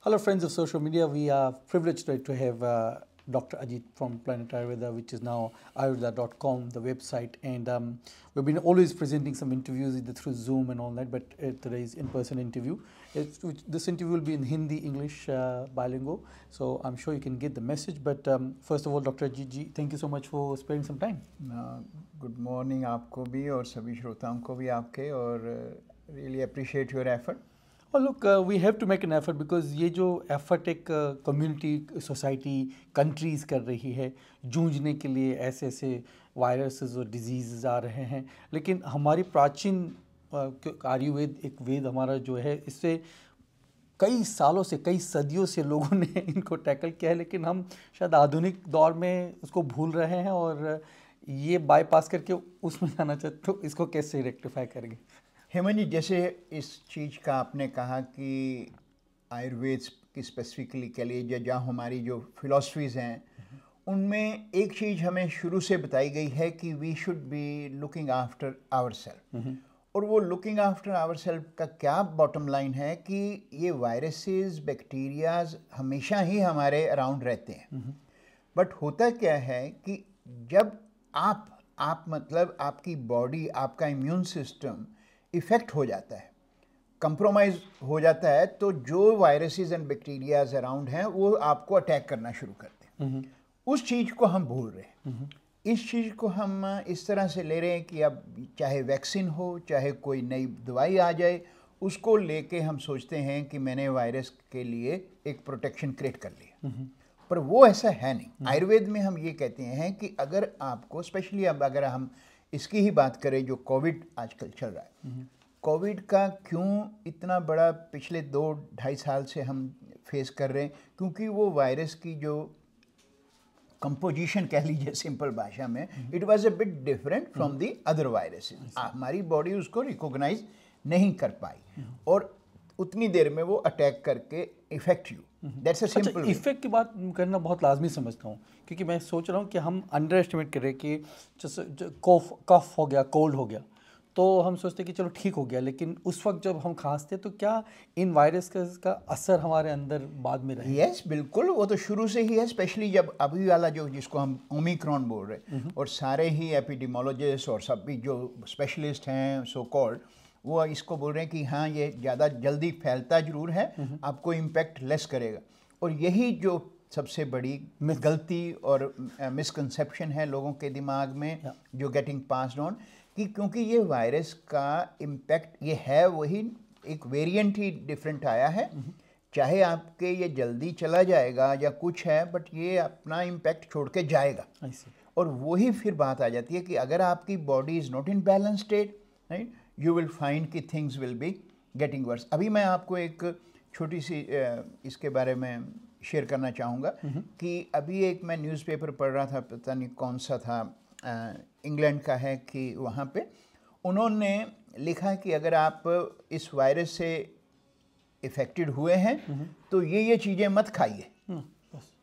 Hello, friends of social media. We are privileged to have Dr. Ajit from Planet Ayurveda, which is now ayurveda.com, the website. And we've been always presenting some interviews either through Zoom and all that, but today's in-person interview. This interview will be in Hindi, English, bilingual. So I'm sure you can get the message. But first of all, Dr. Ajit ji, thank you so much for sparing some time. Good morning आपको भी और सभी श्रोताओं को भी आपके और really appreciate your effort. Oh, look, we have to make an effort because ये जो effort एक community, society, countries कर रही है जूझने के लिए ऐसे ऐसे वायरसेस और डिजीज़ आ रहे हैं, लेकिन हमारी प्राचीन आयुर्वेद एक वेद हमारा जो है इससे कई सालों से कई सदियों से लोगों ने इनको टैकल किया है, लेकिन हम शायद आधुनिक दौर में उसको भूल रहे हैं और ये बाईपास करके उसमें जाना चाहते, तो इसको कैसे रेक्टिफाई करेंगे? हेमंत जी, जैसे इस चीज़ का आपने कहा कि आयुर्वेद की स्पेसिफिकली के लिए जहाँ हमारी जो फिलॉसफीज़ हैं उनमें एक चीज़ हमें शुरू से बताई गई है कि we should be looking after our self. और वो लुकिंग आफ्टर आवर सेल्फ का क्या बॉटम लाइन है कि ये वायरसेस बैक्टीरियाज हमेशा ही हमारे अराउंड रहते हैं, बट होता क्या है कि जब आप मतलब आपकी बॉडी, आपका इम्यून सिस्टम इफ़ेक्ट हो जाता है, कंप्रोमाइज़ हो जाता है, तो जो वायरसेस एंड बैक्टीरियाज अराउंड हैं वो आपको अटैक करना शुरू करते हैं। उस चीज़ को हम भूल रहे हैं। इस चीज़ को हम इस तरह से ले रहे हैं कि अब चाहे वैक्सीन हो, चाहे कोई नई दवाई आ जाए, उसको लेके हम सोचते हैं कि मैंने वायरस के लिए एक प्रोटेक्शन क्रिएट कर लिया, पर वो ऐसा है नहीं। आयुर्वेद में हम ये कहते हैं कि अगर आपको स्पेशली अब अगर हम इसकी ही बात करें जो कोविड आजकल चल रहा है, कोविड का क्यों इतना बड़ा पिछले 2-2.5 साल से हम फेस कर रहे हैं, क्योंकि वो वायरस की जो कंपोजिशन कह लीजिए सिंपल भाषा में, it was a bit different from the other viruses. हमारी बॉडी उसको रिकॉग्नाइज नहीं कर पाई और उतनी देर में वो अटैक करके effect you. That's a simple. Effect की बात करना बहुत लाजमी समझता हूँ, क्योंकि मैं सोच रहा हूँ कि हम अंडर एस्टिमेट कर रहे हैं कि जैसे कफ हो गया, कोल्ड हो गया, तो हम सोचते हैं कि चलो ठीक हो गया, लेकिन उस वक्त जब हम खांसते तो क्या इन वायरस का असर हमारे अंदर बाद में रहे? यस, बिल्कुल, वो तो शुरू से ही है। स्पेशली जब अभी वाला जो जिसको हम ओमिक्रॉन बोल रहे हैं, और सारे ही एपिडेमोलॉजिस्ट और सब भी जो स्पेशलिस्ट हैं सो कॉल्ड, वो इसको बोल रहे हैं कि हाँ ये ज़्यादा जल्दी फैलता जरूर है, आपको इम्पेक्ट लेस करेगा। और यही जो सबसे बड़ी गलती और मिसकंसेप्शन है लोगों के दिमाग में जो गेटिंग पास्ड ऑन, कि क्योंकि ये वायरस का इम्पैक्ट ये है वही, एक वेरिएंट ही डिफरेंट आया है, चाहे आपके ये जल्दी चला जाएगा या कुछ है, बट ये अपना इम्पैक्ट छोड़ के जाएगा। और वही फिर बात आ जाती है कि अगर आपकी body is not in balance state, right, you will find कि things will be getting worse. अभी मैं आपको एक छोटी सी इसके बारे में शेयर करना चाहूँगा कि अभी एक मैं न्यूज़पेपर पढ़ रहा था, पता नहीं कौन सा था, इंग्लैंड का है, कि वहाँ पे उन्होंने लिखा कि अगर आप इस वायरस से इफ़ेक्टेड हुए हैं तो ये चीज़ें मत खाइए।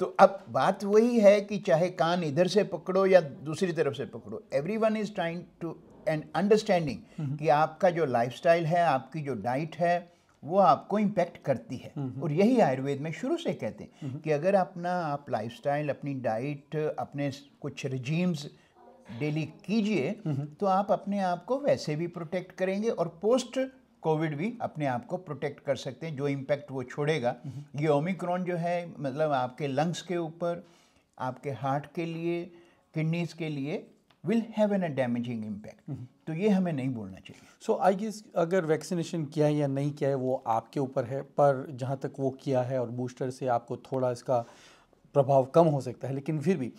तो अब बात वही है कि चाहे कान इधर से पकड़ो या दूसरी तरफ से पकड़ो, everyone is trying to and understanding कि आपका जो लाइफस्टाइल है, आपकी जो डाइट है, वो आपको इम्पेक्ट करती है। और यही आयुर्वेद में शुरू से कहते हैं कि अगर आप लाइफस्टाइल, अपनी डाइट, अपने कुछ रिजीम्स डेली कीजिए तो आप अपने आप को वैसे भी प्रोटेक्ट करेंगे और पोस्ट कोविड भी अपने आप को प्रोटेक्ट कर सकते हैं। जो इम्पैक्ट वो छोड़ेगा, ये ओमिक्रॉन जो है, मतलब आपके लंग्स के ऊपर, आपके हार्ट के लिए, किडनीज के लिए will have an damaging impact. तो ये हमें नहीं बोलना चाहिए। सो आई गेस अगर वैक्सीनेशन किया है या नहीं किया है वो आपके ऊपर है, पर जहाँ तक वो किया है और बूस्टर से आपको थोड़ा इसका प्रभाव कम हो सकता है, लेकिन फिर भी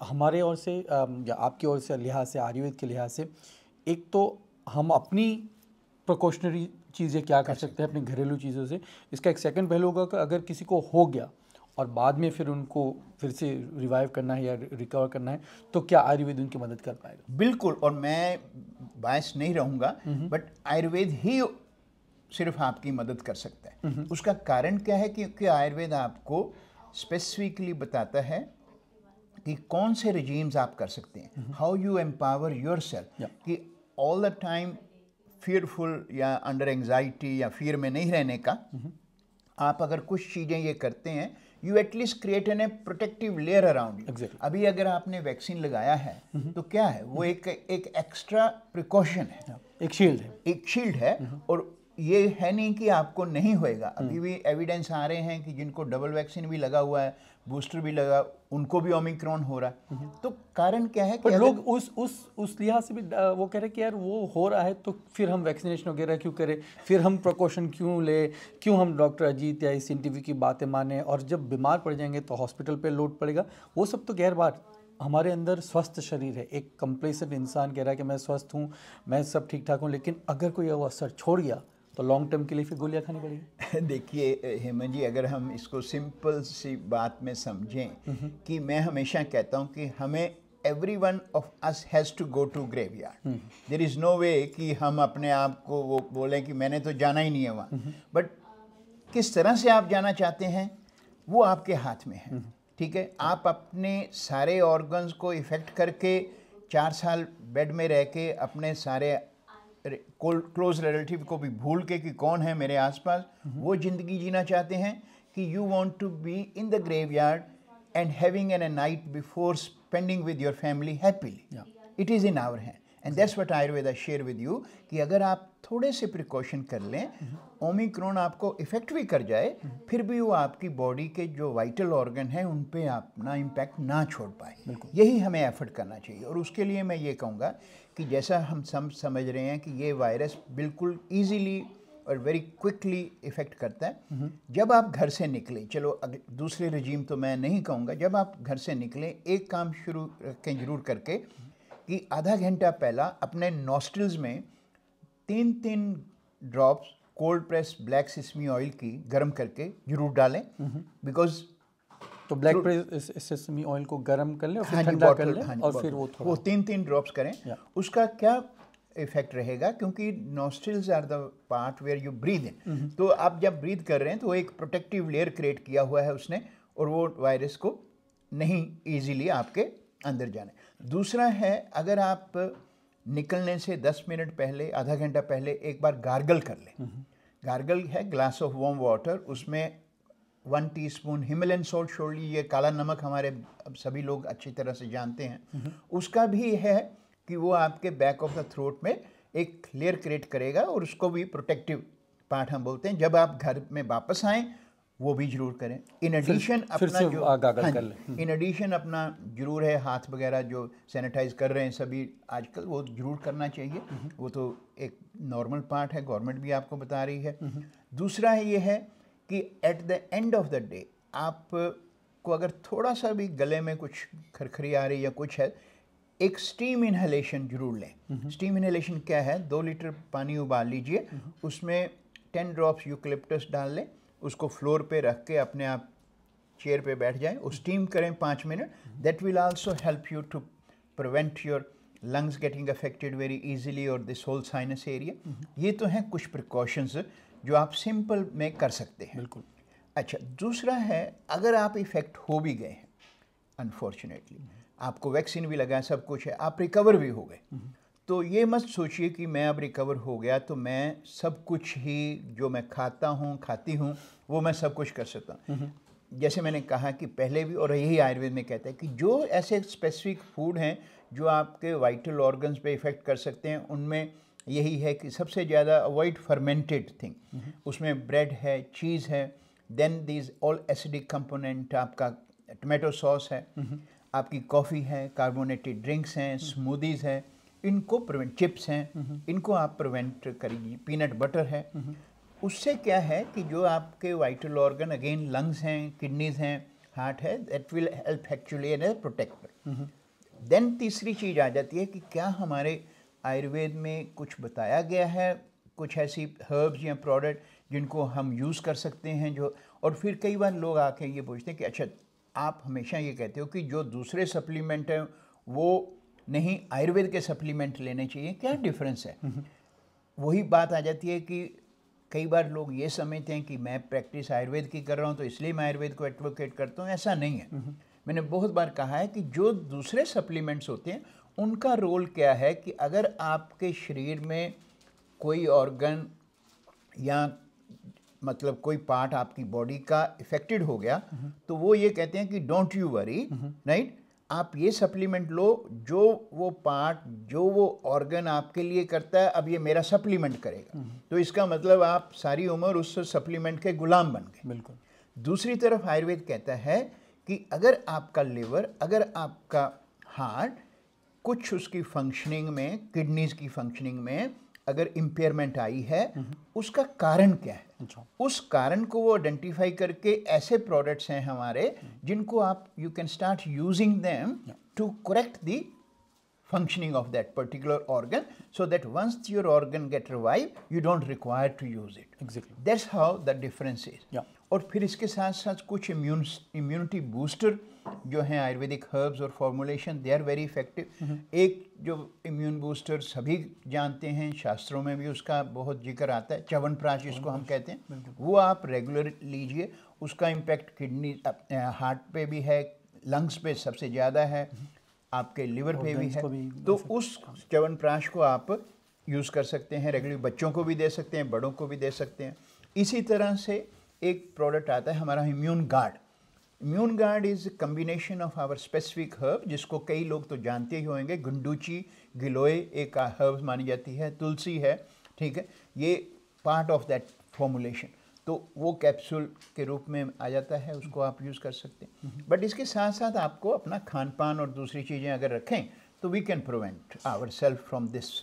हमारे ओर से या आपकी ओर से लिहाज से, आयुर्वेद के लिहाज से, एक तो हम अपनी प्रिकॉशनरी चीज़ें क्या कर सकते हैं अपने घरेलू चीज़ों से। इसका एक सेकंड पहलू होगा कि अगर किसी को हो गया और बाद में फिर उनको फिर से रिवाइव करना है या रिकवर करना है, तो क्या आयुर्वेद उनकी मदद कर पाएगा? बिल्कुल, और मैं बायस नहीं रहूँगा, बट आयुर्वेद ही सिर्फ आपकी मदद कर सकता है। उसका कारण क्या है? क्योंकि आयुर्वेद आपको स्पेसिफिकली बताता है कि कौन से रिजीम्स आप कर सकते हैं, how you empower your self, कि ऑल द टाइम फियरफुल या अंडर एंजाइटी या फियर में नहीं रहने का, आप अगर कुछ चीज़ें ये करते हैं, you at least create an a protective layer around you. अभी अगर आपने वैक्सीन लगाया है तो क्या है, वो एक एक्स्ट्रा प्रिकॉशन है, एक शील्ड है। और ये है नहीं कि आपको नहीं होएगा। अभी भी एविडेंस आ रहे हैं कि जिनको डबल वैक्सीन भी लगा हुआ है, बूस्टर भी लगा, उनको भी ओमिक्रॉन हो रहा है। तो कारण क्या है पर लोग उस लिहाज से भी वो कह रहे हैं कि यार वो हो रहा है तो फिर हम वैक्सीनेशन वगैरह क्यों करें, फिर हम प्रिकॉशन क्यों ले, क्यों हम डॉक्टर अजीत या साइंटिफिक की बातें माने, और जब बीमार पड़ जाएंगे तो हॉस्पिटल पे लोड पड़ेगा। वो सब तो गैर बात। हमारे अंदर स्वस्थ शरीर है, एक कंप्लेसेंट इंसान कह रहा है कि मैं स्वस्थ हूँ, मैं सब ठीक ठाक हूँ, लेकिन अगर कोई वो असर छोड़ गया तो लॉन्ग टर्म के लिए फिर गोलियां खानी पड़ेगी। देखिए हेमंत जी, अगर हम इसको सिंपल सी बात में समझें कि मैं हमेशा कहता हूं कि हमें everyone of us has to go to graveyard. There is no way कि हम अपने आप को वो बोलें कि मैंने तो जाना ही नहीं है वहाँ। बट किस तरह से आप जाना चाहते हैं वो आपके हाथ में है। ठीक है, आप अपने सारे ऑर्गन्स को इफ़ेक्ट करके 4 साल बेड में रह के अपने सारे क्लोज रिलेटिव को भी भूल के कि कौन है मेरे आसपास, वो ज़िंदगी जीना चाहते हैं कि you want to be in the graveyard and having a night before spending with your family happily. It is in our hand. And that's what Ayurveda share with you कि अगर आप थोड़े से प्रिकॉशन कर लें, ओमिक्रॉन आपको effect भी कर जाए, फिर भी वो आपकी बॉडी के जो वाइटल ऑर्गन हैं उन पे अपना इम्पैक्ट ना छोड़ पाए। यही हमें एफर्ट करना चाहिए। और उसके लिए मैं ये कहूँगा कि जैसा हम समझ रहे हैं कि ये वायरस बिल्कुल ईजीली और वेरी क्विकली इफ़ेक्ट करता है। जब आप घर से निकले, चलो दूसरे रजीम तो मैं नहीं कहूँगा, जब आप घर से निकले एक काम शुरू रखें जरूर करके कि आधा घंटा पहला अपने नॉस्ट्रिल्स में 3-3 drops cold press black sesame oil की गर्म करके जरूर डालें। बिकॉज तो ब्लैक प्रेस सिसमी ऑयल को गर्म कर लें और फिर ठंडा कर लें और फिर वो 3-3 ड्रॉप्स करें। उसका क्या इफेक्ट रहेगा, क्योंकि nostrils are the part where you breathe in. तो आप जब ब्रीद कर रहे हैं तो एक प्रोटेक्टिव लेयर क्रिएट किया हुआ है उसने, और वो वायरस को नहीं इजीली आपके अंदर जाने। दूसरा है, अगर आप निकलने से 10 मिनट पहले, आधा घंटा पहले एक बार गार्गल कर लें। गार्गल है ग्लास ऑफ वार्म वाटर, उसमें 1 टीस्पून हिमालयन सॉल्ट छोड़ लीजिए, काला नमक हमारे सभी लोग अच्छी तरह से जानते हैं। उसका भी है कि वो आपके बैक ऑफ द थ्रोट में एक लेयर क्रिएट करेगा, और उसको भी प्रोटेक्टिव पार्ट हम बोलते हैं। जब आप घर में वापस आएँ वो भी जरूर करें। इन एडिशन अपना जो इन एडिशन अपना जरूर है, हाथ वगैरह जो सैनिटाइज कर रहे हैं सभी आजकल, वो जरूर करना चाहिए। वो तो एक नॉर्मल पार्ट है, गवर्नमेंट भी आपको बता रही है। दूसरा है ये है कि at the end of the day आपको अगर थोड़ा सा भी गले में कुछ खरखरी आ रही या कुछ है, एक स्टीम इनहेलेशन जरूर लें। स्टीम इनहेलेशन क्या है, 2 लीटर पानी उबाल लीजिए, उसमें 10 ड्रॉप्स यूकलिप्टस डाल लें, उसको फ्लोर पे रख के अपने आप चेयर पे बैठ जाएं और स्टीम करें 5 minute. That will also help you to prevent your lungs getting affected very easily और दिस होल साइनस एरिया। ये तो हैं कुछ प्रिकॉशंस जो आप सिंपल में कर सकते हैं। बिल्कुल। अच्छा, दूसरा है, अगर आप इफ़ेक्ट हो भी गए हैं, अनफॉर्चुनेटली आपको वैक्सीन भी लगा, सब कुछ है, आप रिकवर भी हो गए, तो ये मत सोचिए कि मैं अब रिकवर हो गया तो मैं सब कुछ ही जो मैं खाता हूँ खाती हूँ वो मैं सब कुछ कर सकता हूँ। जैसे मैंने कहा कि पहले भी, और यही आयुर्वेद में कहता है कि जो ऐसे स्पेसिफिक फूड हैं जो आपके वाइटल ऑर्गन्स पे इफ़ेक्ट कर सकते हैं, उनमें यही है कि सबसे ज़्यादा अवॉइड फर्मेंटेड थिंग। उसमें ब्रेड है, चीज़ है, then these all acidic component, आपका टमाटो सॉस है, आपकी कॉफ़ी है, कार्बोनेटेड ड्रिंक्स हैं, स्मूदीज़ हैं, इनको प्रिवेंट, चिप्स हैं, इनको आप प्रिवेंट करिए, पीनट बटर है। उससे क्या है कि जो आपके वाइटल ऑर्गन, अगेन लंग्स हैं, किडनीज हैं, हार्ट है, that will help actually an a protector. Then तीसरी चीज़ आ जाती है कि क्या हमारे आयुर्वेद में कुछ बताया गया है, कुछ ऐसी हर्ब्स या प्रोडक्ट जिनको हम यूज़ कर सकते हैं जो, और फिर कई बार लोग आके ये पूछते हैं कि अच्छा आप हमेशा ये कहते हो कि जो दूसरे सप्लीमेंट हैं वो नहीं, आयुर्वेद के सप्लीमेंट लेने चाहिए, क्या डिफरेंस है? वही बात आ जाती है कि कई बार लोग ये समझते हैं कि मैं प्रैक्टिस आयुर्वेद की कर रहा हूँ तो इसलिए मैं आयुर्वेद को एडवोकेट करता हूँ। ऐसा नहीं है। मैंने बहुत बार कहा है कि जो दूसरे सप्लीमेंट्स होते हैं उनका रोल क्या है कि अगर आपके शरीर में कोई ऑर्गन या मतलब कोई पार्ट आपकी बॉडी का इफेक्टेड हो गया, तो वो ये कहते हैं कि डोंट यू वरी, राइट, आप ये सप्लीमेंट लो, जो वो पार्ट, जो वो ऑर्गन आपके लिए करता है, अब ये मेरा सप्लीमेंट करेगा। तो इसका मतलब आप सारी उम्र उस सप्लीमेंट के गुलाम बन गए। बिल्कुल। दूसरी तरफ आयुर्वेद कहता है कि अगर आपका लिवर, अगर आपका हार्ट, कुछ उसकी फंक्शनिंग में, किडनीज की फंक्शनिंग में अगर इम्पेयरमेंट आई है, उसका कारण क्या है, अच्छा। उस कारण को वो आइडेंटिफाई करके ऐसे प्रोडक्ट्स हैं हमारे जिनको आप you can start using them to correct the functioning of that particular organ, so that once your organ get revived, you don't require to use it. Exactly. That's how the difference is. Yeah. और फिर इसके साथ साथ कुछ immunity booster जो हैं Ayurvedic herbs और formulation, they are very effective. एक जो इम्यून बूस्टर सभी जानते हैं, शास्त्रों में भी उसका बहुत जिक्र आता है, च्यवनप्राश जिसको हम कहते हैं, वो आप रेगुलर लीजिए। उसका इम्पैक्ट किडनी, हार्ट पे भी है, लंग्स पे सबसे ज़्यादा है, आपके लिवर पे भी है। तो उस च्यवनप्राश को आप यूज़ कर सकते हैं रेगुलर, बच्चों को भी दे सकते हैं, बड़ों को भी दे सकते हैं। इसी तरह से एक प्रोडक्ट आता है हमारा immune guard. Immune guard is combination of our specific herb, जिसको कई लोग तो जानते ही होंगे। गुंडूची, गिलोय एक हर्ब मानी जाती है, तुलसी है, ठीक है, ये पार्ट ऑफ दैट फॉर्मुलेशन। तो वो कैप्सूल के रूप में आ जाता है, उसको आप यूज़ कर सकते हैं। बट इसके साथ साथ आपको अपना खान पान और दूसरी चीज़ें अगर रखें तो we can prevent our self from this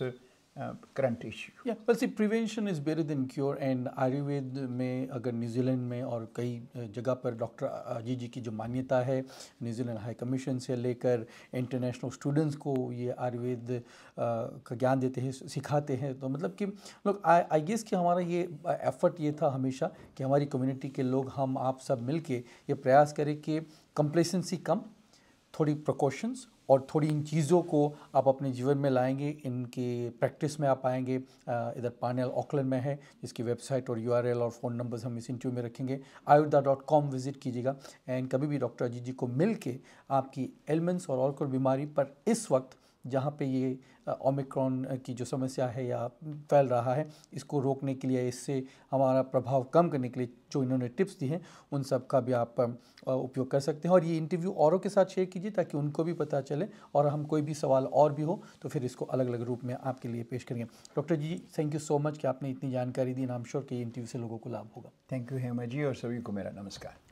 current issue. या बस prevention is better than cure. And Ayurveda में अगर न्यूजीलैंड में और कई जगह पर डॉक्टर अजीत जी की जो मान्यता है, न्यूजीलैंड हाई कमीशन से लेकर इंटरनेशनल स्टूडेंट्स को ये आयुर्वेद का ज्ञान देते हैं, सिखाते हैं। तो मतलब कि लोग आई गेस कि हमारा ये एफर्ट ये था हमेशा कि हमारी कम्युनिटी के लोग, हम आप सब मिल के ये प्रयास करें कि कंप्लेसेंसी कम, थोड़ी प्रिकॉशंस और थोड़ी इन चीज़ों को आप अपने जीवन में लाएंगे, इनके प्रैक्टिस में आप आएंगे। इधर पानेल ऑकलैंड में है, जिसकी वेबसाइट और URL और फ़ोन नंबर्स हम इस इंटरव्यू में रखेंगे। ayurveda.com विज़िट कीजिएगा एंड कभी भी डॉक्टर अजीत जी को मिल के आपकी एलिमेंट्स और कोई बीमारी पर इस वक्त जहाँ पे ये ओमिक्रॉन की जो समस्या है या फैल रहा है, इसको रोकने के लिए, इससे हमारा प्रभाव कम करने के लिए जो इन्होंने टिप्स दी हैं, उन सब का भी आप उपयोग कर सकते हैं। और ये इंटरव्यू औरों के साथ शेयर कीजिए ताकि उनको भी पता चले, और हम कोई भी सवाल और भी हो तो फिर इसको अलग अलग रूप में आपके लिए पेश करेंगे। Doctor ji, thank you so much कि आपने इतनी जानकारी दी। आई एम श्योर कि ये इंटरव्यू से लोगों को लाभ होगा। थैंक यू हेमा जी, और सभी को मेरा नमस्कार।